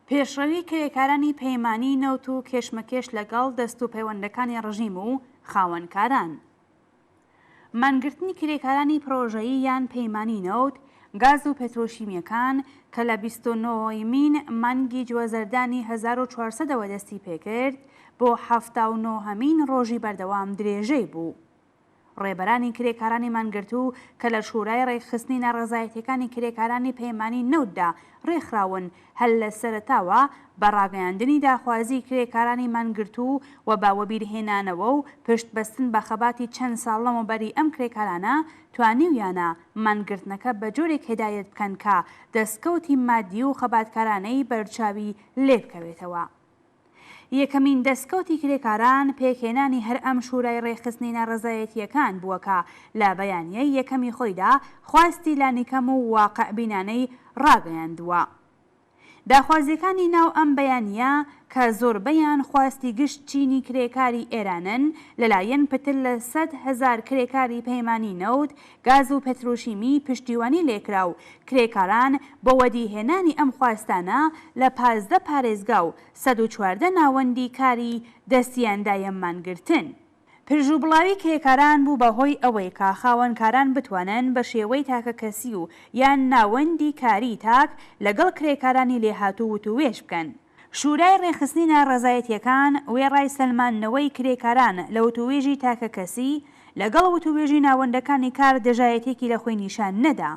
پێشڕەوی کرێکارانی پەیمانی نەوت و کێشمەکێش لەگەڵ دەست و پەیوەندەکانی ڕژیم و خاوەنکاران. مانگرتنی کرێکارانی پرۆژەیی یان پەیمانی نەوت، گاز و پێترۆشیمیەکان کە لە 29مین مانگی جوەزەردانی 1400ەوە دەستی پێکرد بۆ 79مین ڕۆژی بەردەوام درێژەی بوو. ڕێبەرانی کرێکارانی مانگرتوو کە لە شورای ڕێکخستنی ناڕەزایەتیەکانی کرێکارانی پەیمانی نەوتدا ڕێکخراون هەل لە سەرەتاوە بە ڕاگەیاندنی داخوازی کرێکارانی مانگرتوو و باوەبیرهێنانەوە و پشتبەستن بە خەباتی چەند ساڵ لەمەوبەری ئەم کرێکارانە توانیویانە مانگرتنەکە بە جۆرێک هێدایەت بکەن کە دەستکەوتی مادی و خەباتکارانەی بەرچاوی لێ بکەوێتەوە. یەکەمین دەستکەوتی کرێکاران پێکهێنانی هەر ئەم شورای ڕێکخستنی ناڕەزایەتیەکان بووەکە لە بەیانیەی یەکەمی خۆیدا خواستی لانیکەم و واقعبینانەی ڕاگەیاندووە. داخوازیەکانی ناو ئەم بەیانیە کە زۆربەیان خواستی گشت چینی کرێکاری ئێرانن لەلایەن پتر لە 100,000 کرێکاری پەیمانی نەوت، گاز و پێترۆشیمی پشتیوانی لێکرا و کرێکاران بۆ وەدیهێنانی ئەم خواستانە لە 15 پارێزگا و 114 ناوەندی کاری دەستیاندایە مانگرتن. پرژوبڵاوی کرێکاران بوو بەهۆی ئەوەی کە خاوەنکاران بتوانن بە شێوەی تاکەکەسی و یان ناوەندی کاری تاک لەگەڵ کرێکارانی لێهاتوو وتووێژ بکەن. شورای ڕێکخستنی ناڕەزایەتیەکان وێڕای سەلماندنەوەی کرێکاران لە وتووێژی تاکەکەسی لەگەڵ وتووێژی ناوەندەکانی کار دەژایەتێکی لە خۆی نیشان نەدا.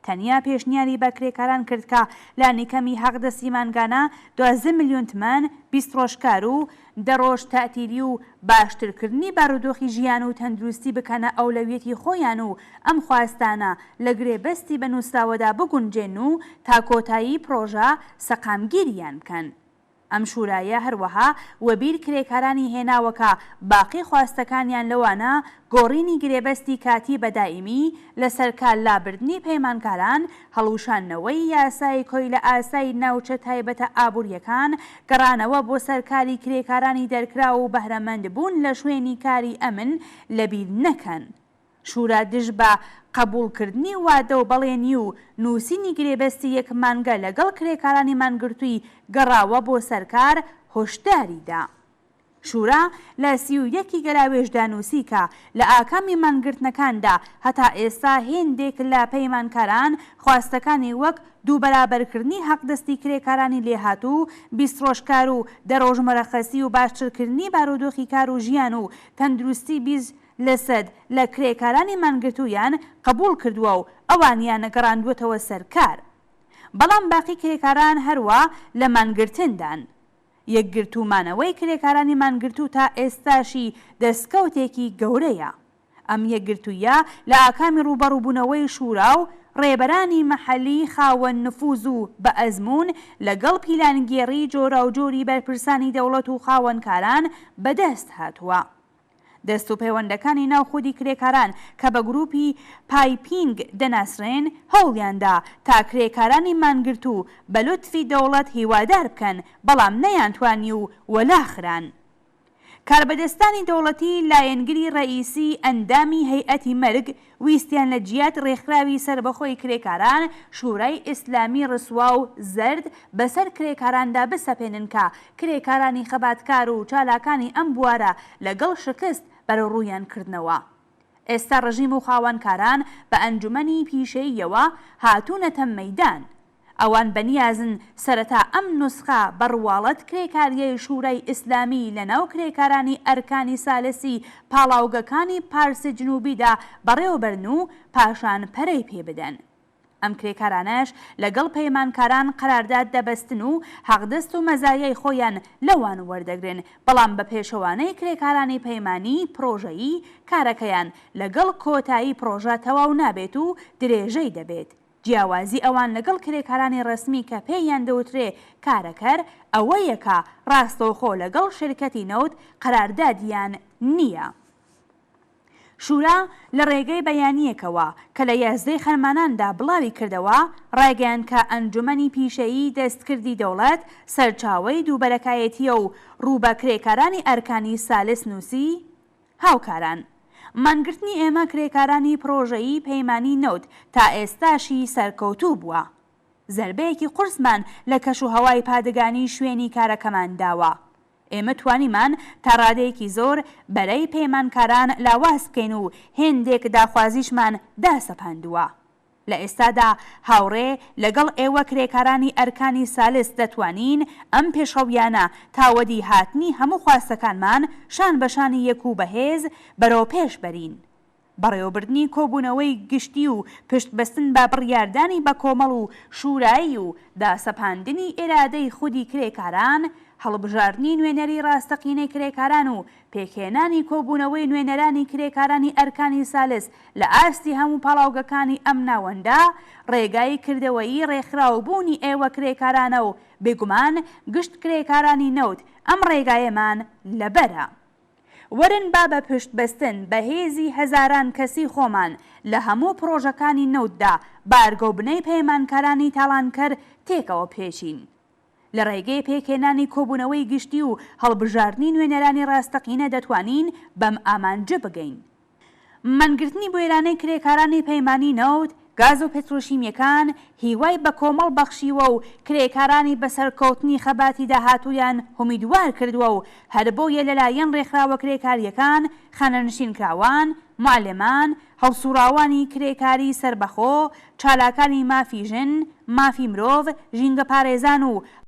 تەنیا پێشنیاری بە کرێکاران کرد کە لانیکەمی حەقدەستی مانگانە 12 ملیۆن تمەن 20 ڕۆژکار و 10 ڕۆژ تەعتیلی و باشترکردنی بارودۆخی ژیان و تەندروستی بکەنە ئەولەویەتی خۆیان و ئەم خواستانە لە گرێبەستی بەنووسراوەدا بگونجێن و تا کۆتایی پرۆژە سەقامگیریان بکەن. ئەم شورایە هەروەها وەبیر کرێکارانی هێناوەکە باقی خواستەکانیان لەوانە گۆڕینی گرێبەستی کاتی بەدائیمی لەسەر کارلابردنی پەیمانکاران، هەڵوشاندنەوەی یاسای کۆی لە ئاسایی ناوچە تایبەتە ئابوووریەکان، گەڕانەوە بۆ سەرکاری کرێکارانی دەرکرا و بەهرەمەند بوون لە شوێنی کاری ئەمن لەبیر نەکەن. شورا دژ بە قبولکردنی وادە و بەڵێنی و نووسینی گرێبەستی یەک مانگە لەگەڵ کرێکارانی مانگرتووی گەڕاوە بۆ سەرکار هۆشداریدا. شورا لە 31 گەلاوێژدا نووسی کە لە ئاکامی مانگرتنەکاندا هەتا ئێستا هێندێک لە پەیمانکاران خواستەکانی وەک دووبەرابەرکردنی حەقدەستی کرێکارانی لێهاتوو، 20 ڕۆژکار و 10 ڕۆژ مەرەخەسی و باشترکردنی بارودۆخی کار و ژیان و تەندروستی 20 لە 100 لە کرێکارانی مانگرتوویان قبول کردووە و ئەوانیان نەگەڕاندووەتەوە سەرکار. بەڵام باقی کرێکاران هەروە لە مانگرتندان. یەکگرتوومانەوەی کرێکارانی مانگرتوو تا ئێستاشی دەستکەوتێکی گەورەیە. ئەم یەکگرتوویە لە ئاکامی ڕوبەڕووبوونەوەی شورا و ڕێبەرانی مەحەلی خاوەن نفوز و بە ئەزمون لەگەڵ پیلانگێڕی جۆرا و جۆری بەرپرسانی دەوڵەت و خاوەنکاران بەدەست هاتووە. دەست و پەیوەندەکانی ناوخۆدی کرێکاران کە بە گروپی پایپینگ دەناسرێن هەوڵیاندا تا کرێکارانی مانگرتوو بە لوتفی دەوڵەت هیوادار بکەن، بەڵام نەیانتوانی و وەلاخران. کاربەدەستانی دەوڵەتی لایەنگری ڕئیسی ئەندامی هەیئەتی مەرگ ویستیان لە جیات ڕێکخراوی سربەخۆی کرێکاران شورای ئیسلامی ڕسوا و زەرد بەسەر کرێکاراندا بسەپێنن کە کرێکارانی خەباتکار و چالاکانی ئەم بوارە لەگەڵ شکست بەرەڕوویان کردنەوە. ئێستا ڕژیم و خاوەنکاران بە ئەنجومەنی پیشەییەوە هاتوونەتە مەیدان. ئەوان بەنیازن سەرەتا ئەم نوسخە بەڕواڵەت کرێکاریەی شورای ئیسلامی لە ناو کرێکارانی ئەرکانی سالسی پاڵاوگەکانی پارسی جنوبیدا بەڕێوەبەرن و پاشان پەرەی پێ بدەن. ئەم کرێکارانەش لەگەڵ پەیمانکاران قەرارداد دەبەستن و حەقدەست و مەزایای خۆیان لەوان وەردەگرن، بەڵام بە پێشەوانەی کرێکارانی پەیمانی پرۆژەیی کارەکەیان لەگەڵ کۆتایی پرۆژە تەواو نابێت و درێژەی دەبێت. جیاوازی ئەوان لەگەڵ کرێکارانی ڕسمی کە پێیان دەوترێ کارەکەر ئەوەیە کە ڕاستەوخۆ لەگەڵ شرکەتی نەوت قەراردادیان نییە. شورا لە ڕێگەی بەیانیەکەوە کە لە 11 خەرماناندا بڵاوی کردەوە ڕایگەیان کە ئەنجومەنی پیشەیی دەستکردی دەوڵەت سەرچاوەی دووبەرەکایەتیە و ڕووبە کرێکارانی ئەرکانی سالس نووسی هاوکاران. مانگرتنی ئێمە کرێکارانی پرۆژەیی پەیمانی نەوت تا ئێستاشی سەرکەوتوو بووە. زەربەیەکی قورسمان لە کەش و هەوای پادگانی شوێنی کارەکەمان داوە. ئێمە توانیمان تا ڕادەیەکی زۆر بەرەی پەیمانکاران لاواز بکەین و هێندێک داخوازیشمان داسەپاندووە. لە ئێستادا هاوڕێ لەگەڵ ئێوە کرێکارانی ئەرکانی سالس دەتوانین ئەم پێشەویانە تاوەدی هاتنی هەموو خواستەکانمان شان بەشانی یەک و بەهێز بەرەو پێش بەرین. بەڕێوەبردنی کۆبوونەوەی گشتی و پشتبەستن بە بڕیاردانی بە کۆمەڵ و شورایی و داسەپاندنی ئێرادەی خودی کرێکاران، هەڵبژاردنی نوێنەری ڕاستەقینەی کرێکاران و پێکهێنانی کۆبوونەوەی نوێنەرانی کرێکارانی ئەرکانی سالس لە ئاستی هەموو پاڵاوگەکانی ئەم ناوەندا ڕێگای کردەوەیی ڕێکخراوبوونی ئێوە کرێکارانە و بێگومان گشت کرێکارانی نەوت ئەم ڕێگایەمان لەبەرە. وەرن با بە پشتبەستن بە هێزی هەزاران کەسی خۆمان لە هەموو پرۆژەکانی نەوتدا بارگەوبنەی پەیمانکارانی تاڵانکەر تێکەوە پێچین. لە ڕێگەی پێکهێنانی کۆبوونەوەی گشتی و هەڵبژاردنی نوێنەرانی ڕاستەقینە دەتوانین بەم ئامانجە بگەین. مانگرتنی بۆ ئێرانەی کرێکارانی پەیمانی نەوت، گاز و پێترۆشیمیەکان هیوای بە کۆمەڵ بەخشیوە و کرێکارانی بەسەرکەوتنی خەباتی داهاتوویان هومیدوار کردووە و هەر بۆیە لەلایەن ڕێکخراوە کرێکاریەکان، خانەنشینکراوان، معلێمان، هەڵسووڕاوانی کرێکاری سەربەخۆ، چالاکانی مافی ژن، مافی مرۆڤ، ژینگە پارێزان و